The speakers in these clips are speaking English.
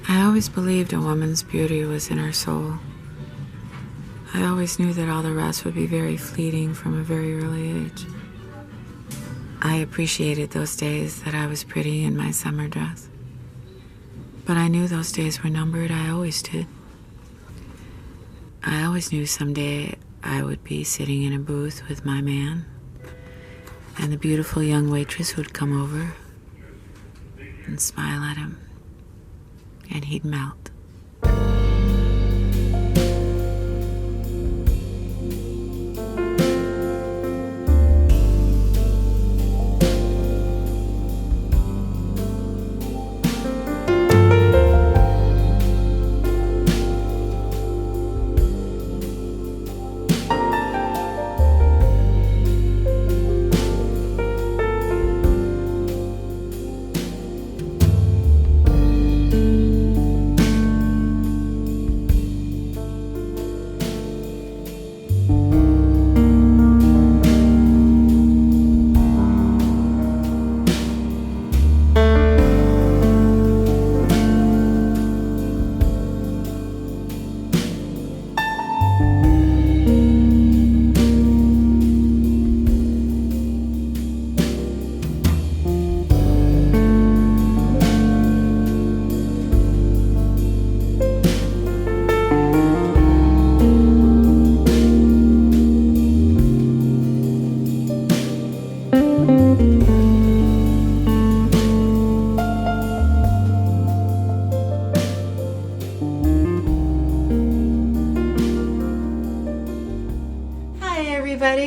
I always believed a woman's beauty was in her soul. I always knew that all the rest would be very fleeting from a very early age. I appreciated those days that I was pretty in my summer dress. But I knew those days were numbered. I always did. I always knew someday I would be sitting in a booth with my man, and the beautiful young waitress would come over and smile at him, and he'd melt.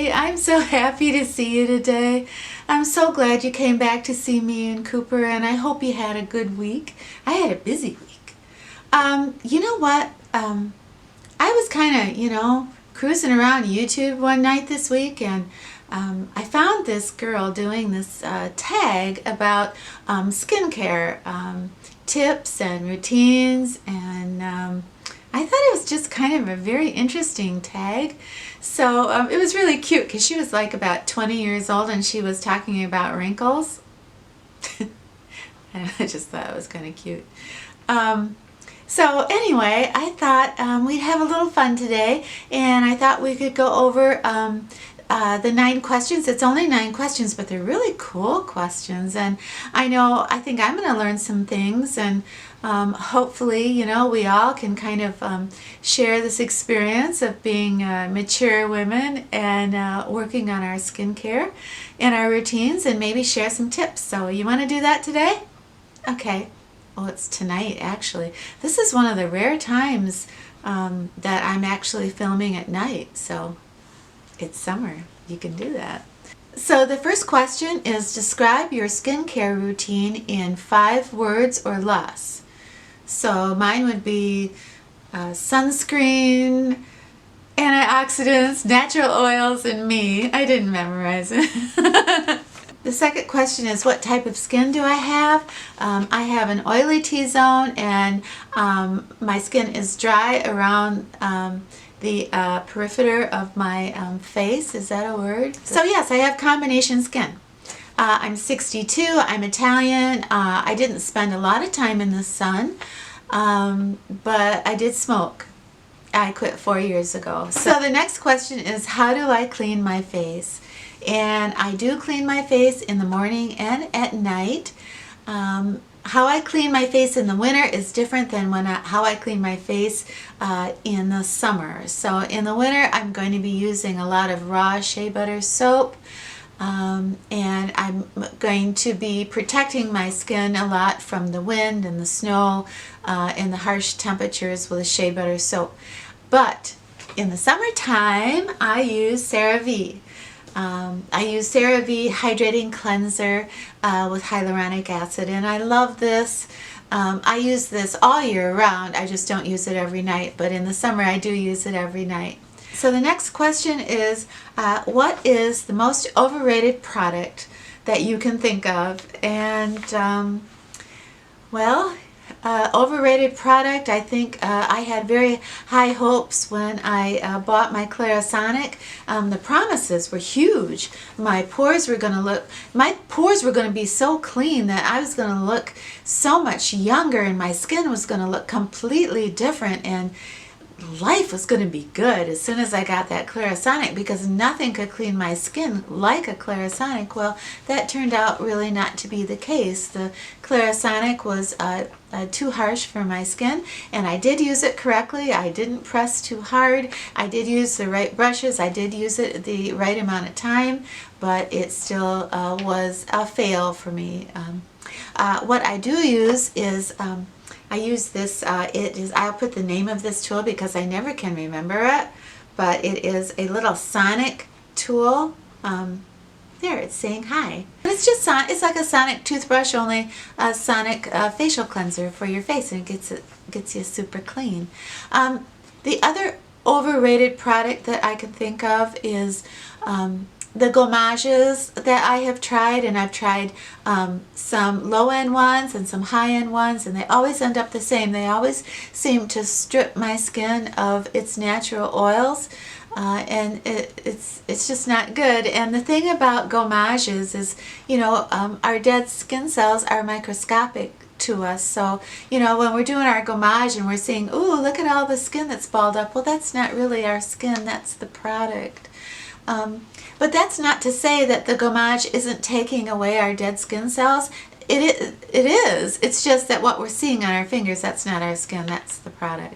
I'm so happy to see you today. I'm so glad you came back to see me and Cooper, and I hope you had a good week. I had a busy week. You know what? I was kind of, cruising around YouTube one night this week, and I found this girl doing this tag about skincare tips and routines, and I thought it was just kind of a very interesting tag. So it was really cute because she was like about 20 years old and she was talking about wrinkles. I just thought it was kind of cute. So anyway, I thought we'd have a little fun today, and I thought we could go over the 9 questions. It's only 9 questions, but they're really cool questions, and I think I'm going to learn some things, and hopefully, we all can kind of share this experience of being mature women and working on our skincare and our routines, and maybe share some tips. So you want to do that today? Okay. Well, it's tonight, actually. This is one of the rare times that I'm actually filming at night, so it's summer. You can do that. So the first question is, describe your skincare routine in 5 words or less. So mine would be sunscreen, antioxidants, natural oils, and me. I didn't memorize it. The second question is, what type of skin do I have? I have an oily T-zone, and my skin is dry around the perimeter of my face. Is that a word? So yes, I have combination skin. I'm 62, I'm Italian. I didn't spend a lot of time in the sun, but I did smoke. I quit 4 years ago. So the next question is, how do I clean my face? And I do clean my face in the morning and at night. How I clean my face in the winter is different than how I clean my face in the summer. So in the winter, I'm going to be using a lot of raw shea butter soap, and I'm going to be protecting my skin a lot from the wind and the snow and the harsh temperatures with a shea butter soap. But in the summertime, I use CeraVe. I use CeraVe Hydrating Cleanser with hyaluronic acid, and I love this. I use this all year round. I just don't use it every night, but in the summer I do use it every night. So the next question is, what is the most overrated product that you can think of? And overrated overrated product. I think I had very high hopes when I bought my Clarisonic. The promises were huge. My pores were going to be so clean that I was going to look so much younger, and my skin was going to look completely different, and life was going to be good as soon as I got that Clarisonic, because nothing could clean my skin like a Clarisonic. Well, that turned out really not to be the case. The Clarisonic was too harsh for my skin, and I did use it correctly. I didn't press too hard. I did use the right brushes. I did use it the right amount of time, but it still was a fail for me. What I do use is I use this, I'll put the name of this tool because I never can remember it, but it is a little sonic tool. There, it's saying hi. It's just it's like a sonic toothbrush, only a sonic facial cleanser for your face, and it gets you super clean. The other overrated product that I can think of is the gommages that I have tried, and I've tried some low-end ones and some high-end ones, and they always end up the same. They always seem to strip my skin of its natural oils, and it's just not good. And the thing about gommages is, you know, our dead skin cells are microscopic to us. So, you know, when we're doing our gommage and we're seeing, ooh, look at all the skin that's balled up, well, that's not really our skin, that's the product. But that's not to say that the gommage isn't taking away our dead skin cells. It is. It's just that what we're seeing on our fingers, that's not our skin, that's the product.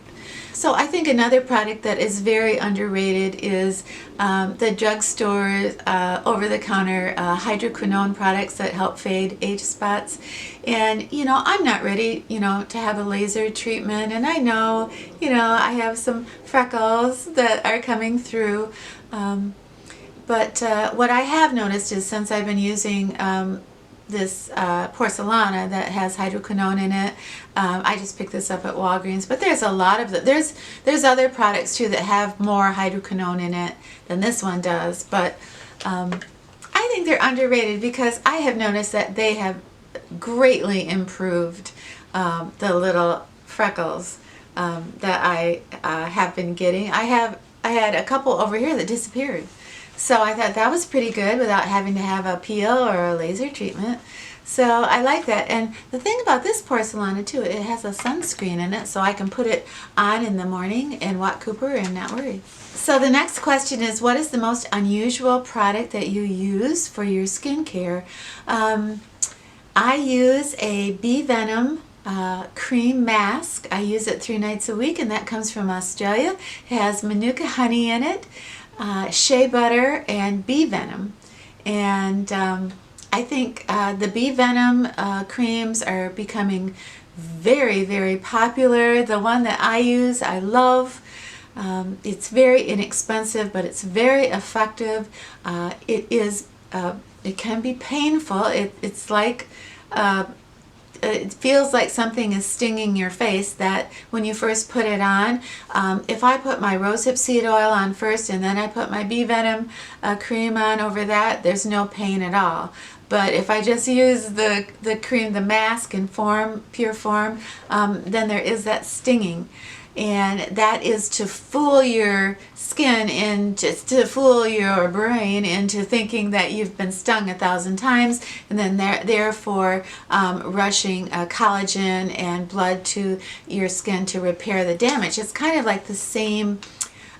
So I think another product that is very underrated is the drugstore over-the-counter hydroquinone products that help fade age spots. And, you know, I'm not ready, you know, to have a laser treatment, and I know, you know, I have some freckles that are coming through. But what I have noticed is, since I've been using this porcelana that has hydroquinone in it, I just picked this up at Walgreens, but there's a lot of there's other products too that have more hydroquinone in it than this one does, but I think they're underrated because I have noticed that they have greatly improved the little freckles that I have been getting. I had a couple over here that disappeared. So I thought that was pretty good without having to have a peel or a laser treatment. So I like that. And the thing about this porcelana too, it has a sunscreen in it, so I can put it on in the morning and walk Cooper and not worry. So the next question is, what is the most unusual product that you use for your skincare? I use a bee venom cream mask. I use it 3 nights a week, and that comes from Australia. It has manuka honey in it, shea butter, and bee venom. And I think the bee venom creams are becoming very, very popular. The one that I use, I love. It's very inexpensive, but it's very effective. It can be painful. It's like it feels like something is stinging your face, that when you first put it on. If I put my rosehip seed oil on first and then I put my bee venom cream on over that, there's no pain at all. But if I just use the cream, the mask in pure form, then there is that stinging. And that is to fool your skin and just to fool your brain into thinking that you've been stung 1,000 times, and then therefore rushing collagen and blood to your skin to repair the damage. It's kind of like the same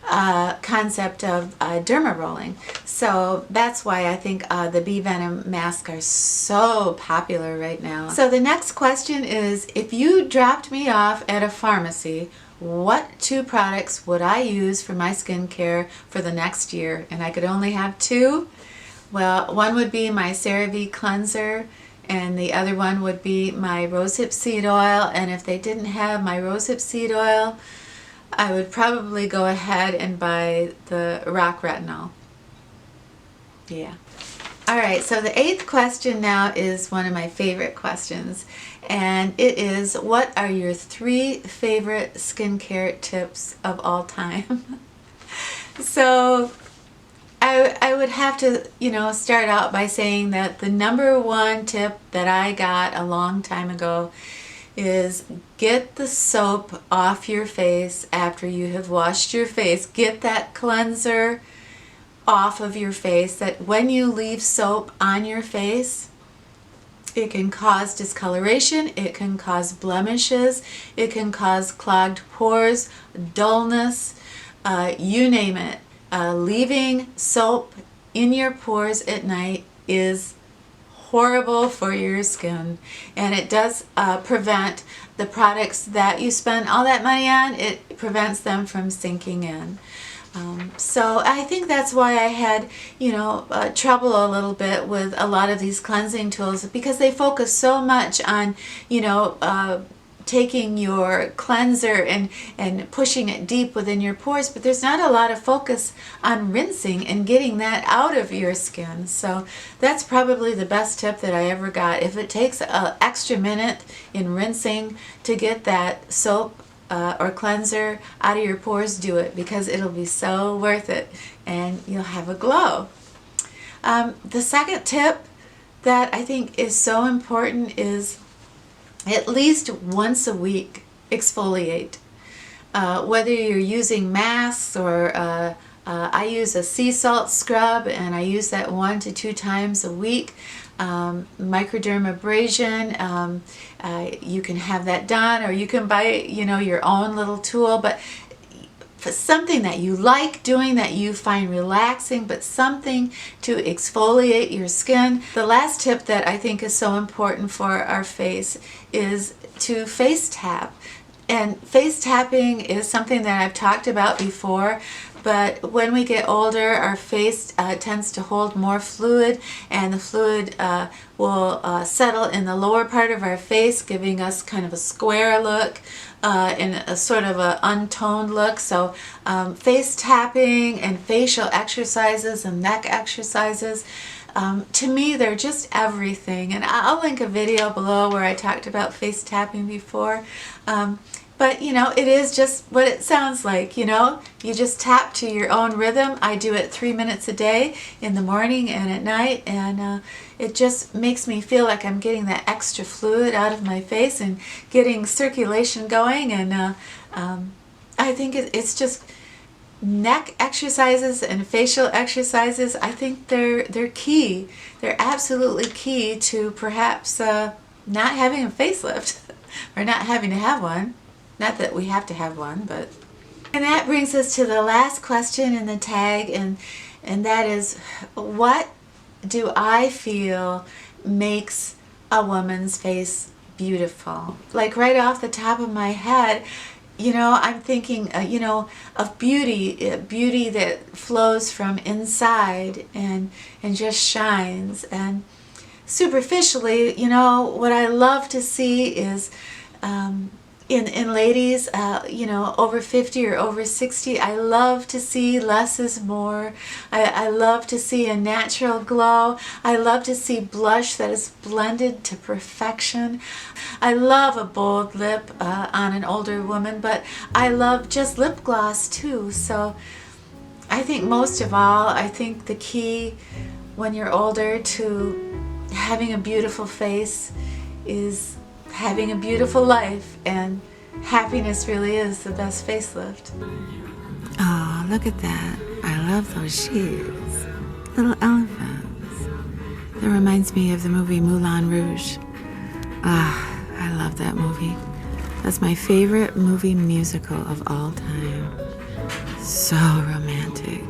concept of derma rolling. So that's why I think the bee venom masks are so popular right now. So the next question is, if you dropped me off at a pharmacy, what 2 products would I use for my skincare for the next year? And I could only have 2. Well, one would be my CeraVe cleanser, and the other one would be my rosehip seed oil. And if they didn't have my rosehip seed oil, I would probably go ahead and buy the rock retinol. Yeah. Alright, so the 8th question now is one of my favorite questions, and it is, what are your 3 favorite skincare tips of all time? So I would have to, start out by saying that the number 1 tip that I got a long time ago is get the soap off your face after you have washed your face. Get that cleanser off of your face, that when you leave soap on your face, it can cause discoloration, it can cause blemishes, it can cause clogged pores, dullness, you name it. Leaving soap in your pores at night is horrible for your skin, and it does prevent the products that you spend all that money on, it prevents them from sinking in. So I think that's why I had, trouble a little bit with a lot of these cleansing tools, because they focus so much on, taking your cleanser and pushing it deep within your pores, but there's not a lot of focus on rinsing and getting that out of your skin. So that's probably the best tip that I ever got. If it takes an extra minute in rinsing to get that soap or cleanser out of your pores, do it, because it'll be so worth it and you'll have a glow. The second tip that I think is so important is at least once a week exfoliate. Whether you're using masks or I use a sea salt scrub, and I use that 1 to 2 times a week. Microdermabrasion, you can have that done, or you can buy your own little tool, but for something that you like doing, that you find relaxing, but something to exfoliate your skin. The last tip that I think is so important for our face is to face tap. And face tapping is something that I've talked about before, but when we get older, our face tends to hold more fluid, and the fluid will settle in the lower part of our face, giving us kind of a square look and a sort of an untoned look. So face tapping and facial exercises and neck exercises, to me, they're just everything. And I'll link a video below where I talked about face tapping before. But it is just what it sounds like. You just tap to your own rhythm. I do it 3 minutes a day, in the morning and at night, and it just makes me feel like I'm getting that extra fluid out of my face and getting circulation going. And I think it's just neck exercises and facial exercises. I think they're key. They're absolutely key to perhaps not having a facelift or not having to have one. Not that we have to have one, but... And that brings us to the last question in the tag, and that is, what do I feel makes a woman's face beautiful? Like right off the top of my head, I'm thinking, of beauty that flows from inside and just shines. And superficially, what I love to see is... in ladies, over 50 or over 60, I love to see less is more. I love to see a natural glow. I love to see blush that is blended to perfection. I love a bold lip on an older woman, but I love just lip gloss too. So I think most of all, I think the key when you're older to having a beautiful face is having a beautiful life, and happiness really is the best facelift. Oh, look at that. I love those shoes. Little elephants. That reminds me of the movie Moulin Rouge. I love that movie. That's my favorite movie musical of all time. So romantic.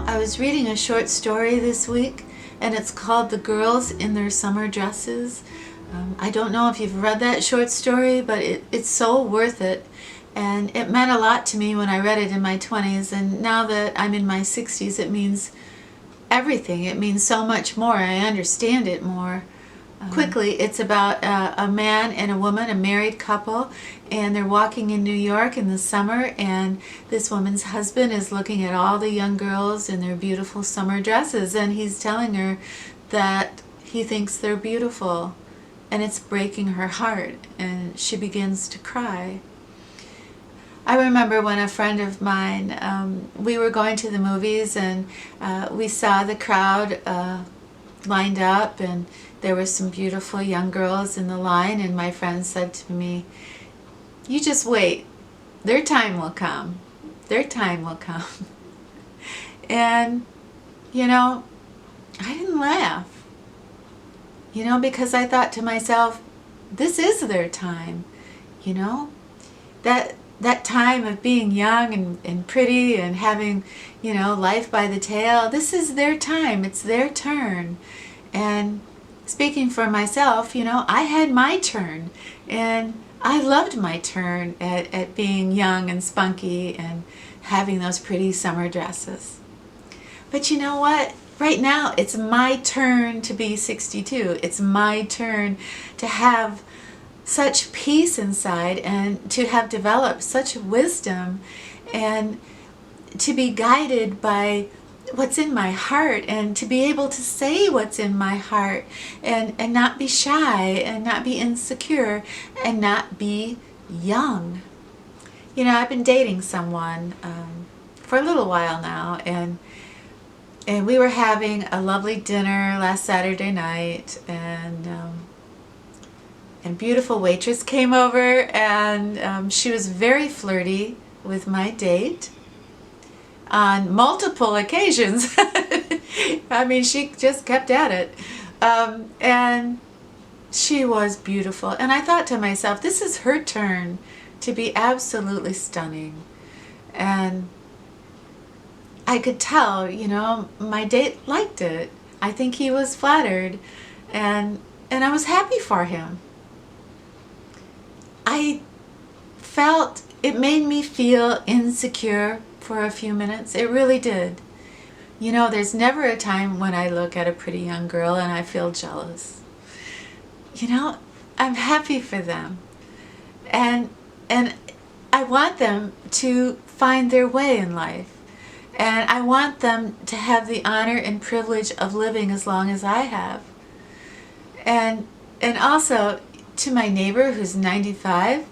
I was reading a short story this week, and it's called The Girls in Their Summer Dresses. I don't know if you've read that short story, but it's so worth it. And it meant a lot to me when I read it in my 20s, and now that I'm in my 60s, it means everything. It means so much more. I understand it more. Quickly, it's about a man and a woman, a married couple, and they're walking in New York in the summer, and this woman's husband is looking at all the young girls in their beautiful summer dresses, and he's telling her that he thinks they're beautiful, and it's breaking her heart, and she begins to cry. I remember when a friend of mine, we were going to the movies, and we saw the crowd lined up, and there were some beautiful young girls in the line, and my friend said to me, "You just wait, their time will come, their time will come." And you know, I didn't laugh, you know, because I thought to myself, this is their time, you know, that time of being young and pretty and having, you know, life by the tail. This is their time, it's their turn. And speaking for myself, you know, I had my turn, and I loved my turn at being young and spunky and having those pretty summer dresses. But you know what? Right now, it's my turn to be 62. It's my turn to have such peace inside, and to have developed such wisdom, and to be guided by what's in my heart, and to be able to say what's in my heart, and not be shy, and not be insecure, and not be young. You know, I've been dating someone for a little while now, and we were having a lovely dinner last Saturday night, and beautiful waitress came over, and she was very flirty with my date on multiple occasions. I mean, she just kept at it. And she was beautiful. And I thought to myself, this is her turn to be absolutely stunning. And I could tell, you know, my date liked it. I think he was flattered. And I was happy for him. I felt, it made me feel insecure for a few minutes. It really did. You know, there's never a time when I look at a pretty young girl and I feel jealous. You know, I'm happy for them. And I want them to find their way in life. And I want them to have the honor and privilege of living as long as I have. And also, to my neighbor who's 95,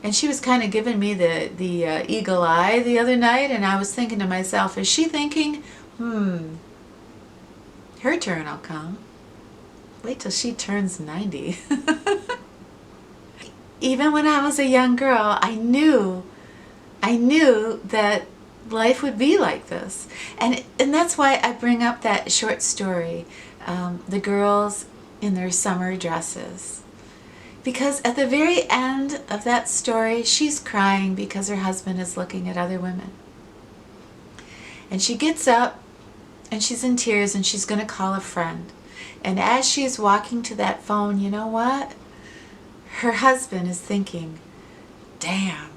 and she was kind of giving me the eagle eye the other night, and I was thinking to myself, is she thinking, her turn will come. Wait till she turns 90. Even when I was a young girl, I knew that life would be like this. And that's why I bring up that short story, the girls in their summer dresses. Because at the very end of that story, she's crying because her husband is looking at other women. And she gets up, and she's in tears, and she's going to call a friend. And as she's walking to that phone, you know what? Her husband is thinking, damn,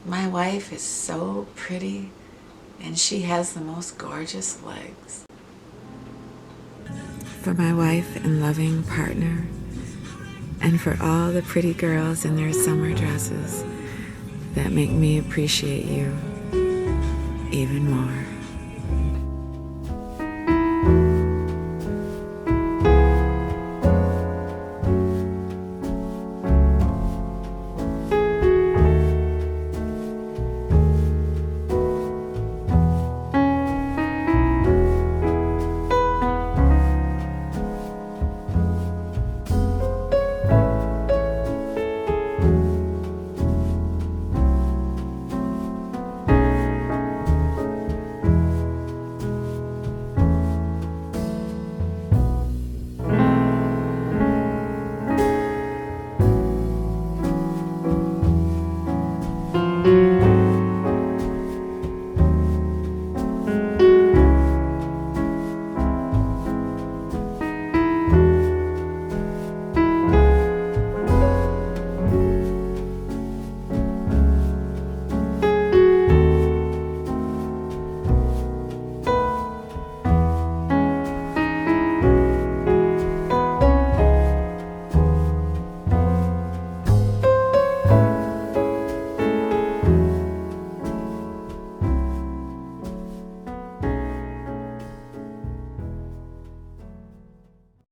my wife is so pretty, and she has the most gorgeous legs. For my wife and loving partner, and for all the pretty girls in their summer dresses that make me appreciate you even more.